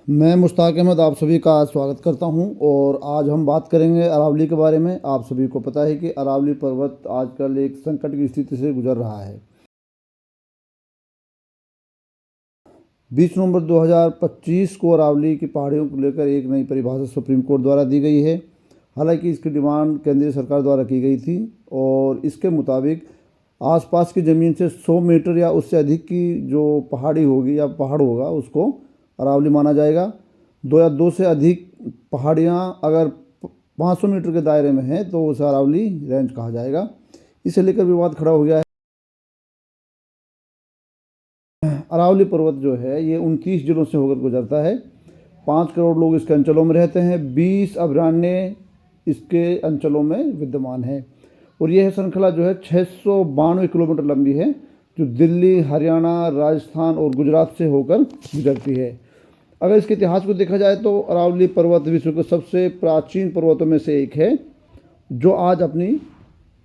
मैं मुश्ताक अहमद आप सभी का स्वागत करता हूं और आज हम बात करेंगे अरावली के बारे में। आप सभी को पता है कि अरावली पर्वत आजकल एक संकट की स्थिति से गुजर रहा है। 20 नवंबर 2025 को अरावली की पहाड़ियों को लेकर एक नई परिभाषा सुप्रीम कोर्ट द्वारा दी गई है। हालांकि इसकी डिमांड केंद्रीय सरकार द्वारा की गई थी और इसके मुताबिक आसपास की ज़मीन से 100 मीटर या उससे अधिक की जो पहाड़ी होगी या पहाड़ होगा उसको अरावली माना जाएगा। 2 से अधिक पहाड़ियाँ अगर 500 मीटर के दायरे में हैं तो उसे अरावली रेंज कहा जाएगा। इसे लेकर विवाद खड़ा हो गया है। अरावली पर्वत जो है ये 29 जिलों से होकर गुजरता है। 5 करोड़ लोग इसके अंचलों में रहते हैं। 20 अभयारण्य इसके अंचलों में विद्यमान है और यह श्रृंखला जो है 692 किलोमीटर लंबी है, जो दिल्ली, हरियाणा, राजस्थान और गुजरात से होकर गुजरती है। अगर इसके इतिहास को देखा जाए तो अरावली पर्वत विश्व के सबसे प्राचीन पर्वतों में से एक है, जो आज अपनी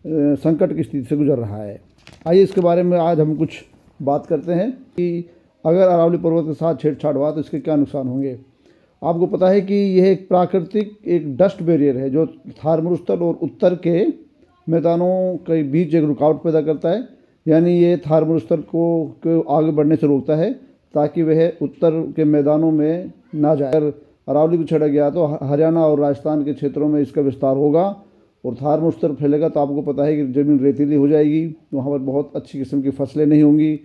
संकट की स्थिति से गुजर रहा है। आइए इसके बारे में आज हम कुछ बात करते हैं कि अगर अरावली पर्वत के साथ छेड़छाड़ हुआ तो इसके क्या नुकसान होंगे। आपको पता है कि यह एक प्राकृतिक एक डस्ट बैरियर है जो थार मरुस्थल और उत्तर के मैदानों के बीच एक रुकावट पैदा करता है। यानी ये थार मरुस्थल को आगे बढ़ने से रोकता है ताकि वह उत्तर के मैदानों में ना जाए। अगर अरावली को छेड़ा गया तो हरियाणा और राजस्थान के क्षेत्रों में इसका विस्तार होगा और थार मरुस्थल फैलेगा तो आपको पता है कि ज़मीन रेतीली हो जाएगी, वहाँ पर बहुत अच्छी किस्म की फसलें नहीं होंगी,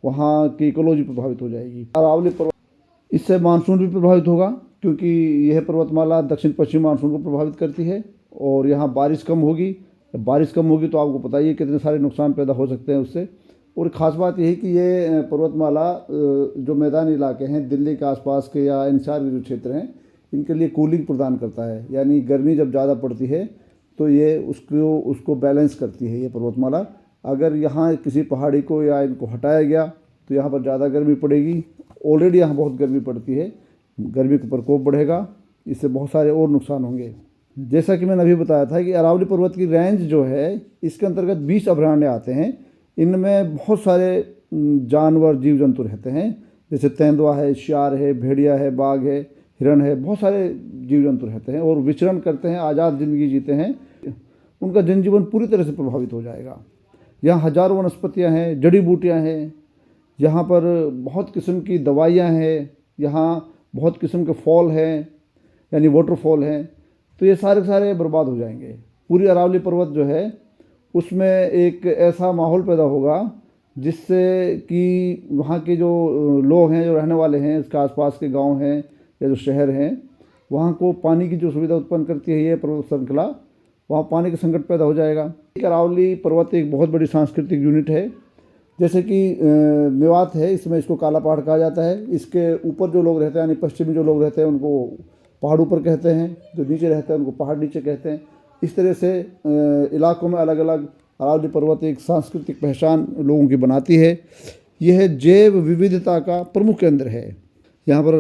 वहाँ की इकोलॉजी प्रभावित हो जाएगी। अरावली पर्वत इससे मानसून भी प्रभावित होगा क्योंकि यह पर्वतमाला दक्षिण पश्चिम मानसून को प्रभावित करती है और यहाँ बारिश कम होगी। बारिश कम होगी तो आपको पता ही है कितने सारे नुकसान पैदा हो सकते हैं उससे। और ख़ास बात यह है कि ये पर्वतमाला जो मैदानी इलाके हैं दिल्ली के आसपास के या एनसीआर के जो क्षेत्र हैं इनके लिए कूलिंग प्रदान करता है। यानी गर्मी जब ज़्यादा पड़ती है तो ये उसको बैलेंस करती है ये पर्वतमाला। अगर यहाँ किसी पहाड़ी को या इनको हटाया गया तो यहाँ पर ज़्यादा गर्मी पड़ेगी। ऑलरेडी यहाँ बहुत गर्मी पड़ती है, गर्मी का प्रकोप बढ़ेगा, इससे बहुत सारे और नुकसान होंगे। जैसा कि मैंने अभी बताया था कि अरावली पर्वत की रेंज जो है इसके अंतर्गत 20 अभयारण्य आते हैं। इनमें बहुत सारे जानवर जीव जंतु रहते हैं, जैसे तेंदुआ है, शियार है, भेड़िया है, बाघ है, हिरण है, बहुत सारे जीव जंतु रहते हैं और विचरण करते हैं, आज़ाद ज़िंदगी जीते हैं। उनका जनजीवन पूरी तरह से प्रभावित हो जाएगा। यहाँ हजारों वनस्पतियाँ हैं, जड़ी बूटियाँ हैं, यहाँ पर बहुत किस्म की दवाइयाँ हैं, यहाँ बहुत किस्म के फॉल हैं यानी वाटरफॉल हैं। तो ये सारे सारे बर्बाद हो जाएंगे। पूरी अरावली पर्वत जो है उसमें एक ऐसा माहौल पैदा होगा जिससे कि वहाँ के जो लोग हैं, जो रहने वाले हैं, इसके आसपास के गांव हैं या जो शहर हैं, वहाँ को पानी की जो सुविधा उत्पन्न करती है ये पर्वत श्रृंखला, वहाँ पानी का संकट पैदा हो जाएगा। अरावली पर्वत एक बहुत बड़ी सांस्कृतिक यूनिट है। जैसे कि मेवात है, इसमें इसको काला पहाड़ कहा जाता है। इसके ऊपर जो लोग रहते हैं यानी पश्चिमी जो लोग रहते हैं उनको पहाड़ ऊपर कहते हैं, जो नीचे रहते हैं उनको पहाड़ नीचे कहते हैं। इस तरह से इलाकों में अलग अलग अरावली पर्वत एक सांस्कृतिक पहचान लोगों की बनाती है। यह जैव विविधता का प्रमुख केंद्र है। यहाँ पर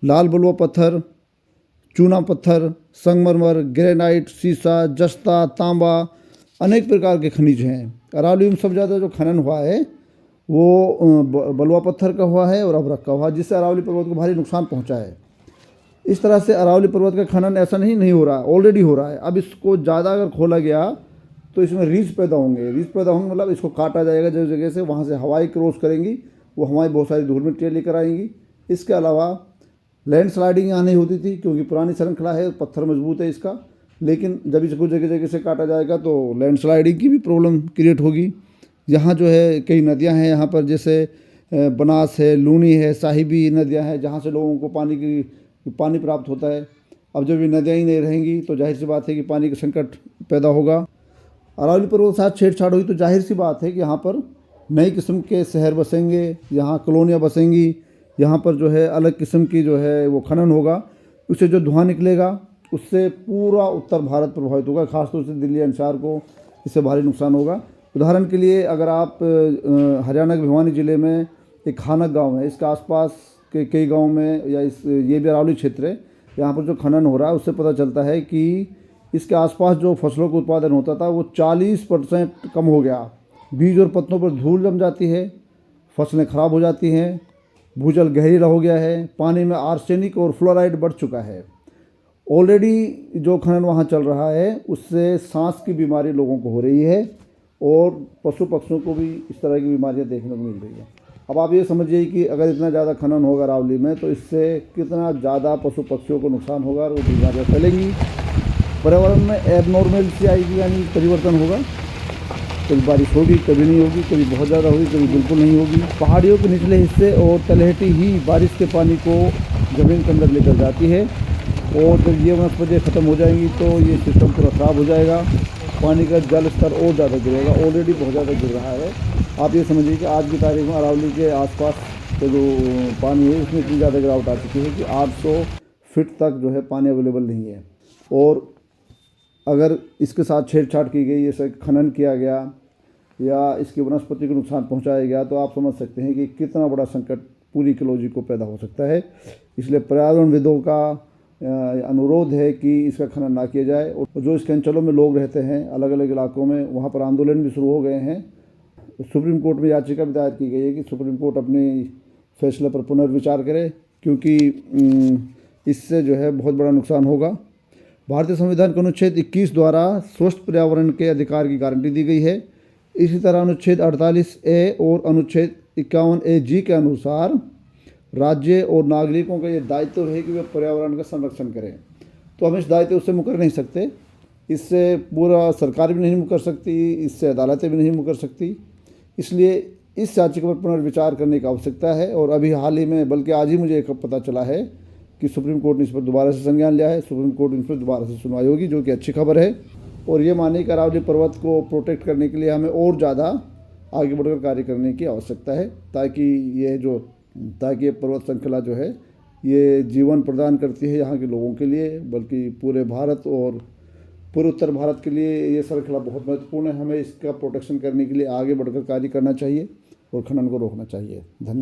लाल बलुआ पत्थर, चूना पत्थर, संगमरमर, ग्रेनाइट, सीसा, जस्ता, तांबा, अनेक प्रकार के खनिज हैं। अरावली में सबसे ज़्यादा जो खनन हुआ है वो बलुआ पत्थर का हुआ है और अभ्रक का हुआ, जिससे अरावली पर्वत को भारी नुकसान पहुँचा है। इस तरह से अरावली पर्वत का खनन ऐसा नहीं हो रहा है, ऑलरेडी हो रहा है। अब इसको ज़्यादा अगर खोला गया तो इसमें रीछ पैदा होंगे। रीछ पैदा होंगे मतलब इसको काटा जाएगा जगह जगह से, वहाँ से हवाएं क्रॉस करेंगी, वो हवाएं बहुत सारी धूल मिट्टियाँ लेकर आएंगी। इसके अलावा लैंड स्लाइडिंग यहाँ नहीं होती थी क्योंकि पुरानी श्रृंखला है, पत्थर मजबूत है इसका, लेकिन जब इसको जगह जगह से काटा जाएगा तो लैंड स्लाइडिंग की भी प्रॉब्लम क्रिएट होगी। यहाँ जो है कई नदियाँ हैं यहाँ पर, जैसे बनास है, लूनी है, साहिबी नदियाँ हैं, जहाँ से लोगों को पानी प्राप्त होता है। अब जब ये नदियाँ ही नहीं रहेंगी तो जाहिर सी बात है कि पानी का संकट पैदा होगा। अरावली पर्वत के साथ छेड़छाड़ हुई तो जाहिर सी बात है कि यहाँ पर नई किस्म के शहर बसेंगे, यहाँ कॉलोनियाँ बसेंगी, यहाँ पर जो है अलग किस्म की जो है वो खनन होगा। उससे जो धुआं निकलेगा उससे पूरा उत्तर भारत प्रभावित होगा, खासतौर से दिल्ली एनसीआर को इससे भारी नुकसान होगा। उदाहरण के लिए अगर आप हरियाणा के भिवानी ज़िले में एक खानक गाँव है, इसके आसपास के कई गाँव में या ये भी अरावली क्षेत्र है, यहाँ पर जो खनन हो रहा है उससे पता चलता है कि इसके आसपास जो फसलों का उत्पादन होता था वो 40% कम हो गया। बीज और पत्तों पर धूल जम जाती है, फसलें ख़राब हो जाती हैं, भूजल गहरीला हो गया है, पानी में आर्सेनिक और फ्लोराइड बढ़ चुका है। ऑलरेडी जो खनन वहाँ चल रहा है उससे सांस की बीमारी लोगों को हो रही है और पशु पक्षियों को भी इस तरह की बीमारियाँ देखने को मिल रही हैं। अब आप ये समझिए कि अगर इतना ज़्यादा खनन होगा अरावली में तो इससे कितना ज़्यादा पशु पक्षियों को नुकसान होगा और वो बीमारियाँ फैलेंगी। पर्यावरण में एबनॉर्मेलिटी आएगी, यानी परिवर्तन होगा। कभी बारिश होगी, कभी नहीं होगी, कभी बहुत ज़्यादा होगी, कभी बिल्कुल नहीं होगी। पहाड़ियों के निचले हिस्से और तलहटी ही बारिश के पानी को ज़मीन के अंदर लेकर जाती है और जब ये वनस्पतियाँ ख़त्म हो जाएंगी तो ये सिस्टम पूरा ख़राब हो जाएगा। पानी का जल स्तर और ज़्यादा गिरेगा, ऑलरेडी बहुत ज़्यादा गिर रहा है। आप ये समझिए कि आज की तारीख में अरावली के आसपास का जो पानी है उसमें इतनी ज़्यादा गिरावट आ चुकी है कि 800 फीट तक जो है पानी अवेलेबल नहीं है। और अगर इसके साथ छेड़छाड़ की गई, जैसे खनन किया गया या इसकी वनस्पति को नुकसान पहुंचाया गया, तो आप समझ सकते हैं कि कितना बड़ा संकट पूरी इकोलॉजी को पैदा हो सकता है। इसलिए पर्यावरणविदों का अनुरोध है कि इसका खनन ना किया जाए। और जो इसके अंचलों में लोग रहते हैं अलग अलग इलाकों में, वहाँ पर आंदोलन भी शुरू हो गए हैं। सुप्रीम कोर्ट में याचिका भी दायर की गई है कि सुप्रीम कोर्ट अपने फैसले पर पुनर्विचार करे, क्योंकि इससे जो है बहुत बड़ा नुकसान होगा। भारतीय संविधान के अनुच्छेद 21 द्वारा स्वस्थ पर्यावरण के अधिकार की गारंटी दी गई है। इसी तरह अनुच्छेद 48A और अनुच्छेद 51AG के अनुसार राज्य और नागरिकों का ये दायित्व है कि वे पर्यावरण का संरक्षण करें। तो हम इस दायित्व से मुकर नहीं सकते, इससे पूरा सरकार भी नहीं मुकर सकती, इससे अदालतें भी नहीं मुकर सकती। इसलिए इस याचिका पर पुनर्विचार करने की आवश्यकता है। और अभी हाल ही में, बल्कि आज ही मुझे एक पता चला है कि सुप्रीम कोर्ट ने इस पर दोबारा से संज्ञान लिया है। सुप्रीम कोर्ट इन पर दोबारा से सुनवाई होगी, जो कि अच्छी खबर है। और ये मानिए कि अरावली पर्वत को प्रोटेक्ट करने के लिए हमें और ज़्यादा आगे बढ़कर कार्य करने की आवश्यकता है, ताकि ये पर्वत श्रृंखला जो है ये जीवन प्रदान करती है यहाँ के लोगों के लिए, बल्कि पूरे भारत और पूरे उत्तर भारत के लिए ये श्रृंखला बहुत महत्वपूर्ण है। हमें इसका प्रोटेक्शन करने के लिए आगे बढ़कर कार्य करना चाहिए और खनन को रोकना चाहिए। धन्यवाद।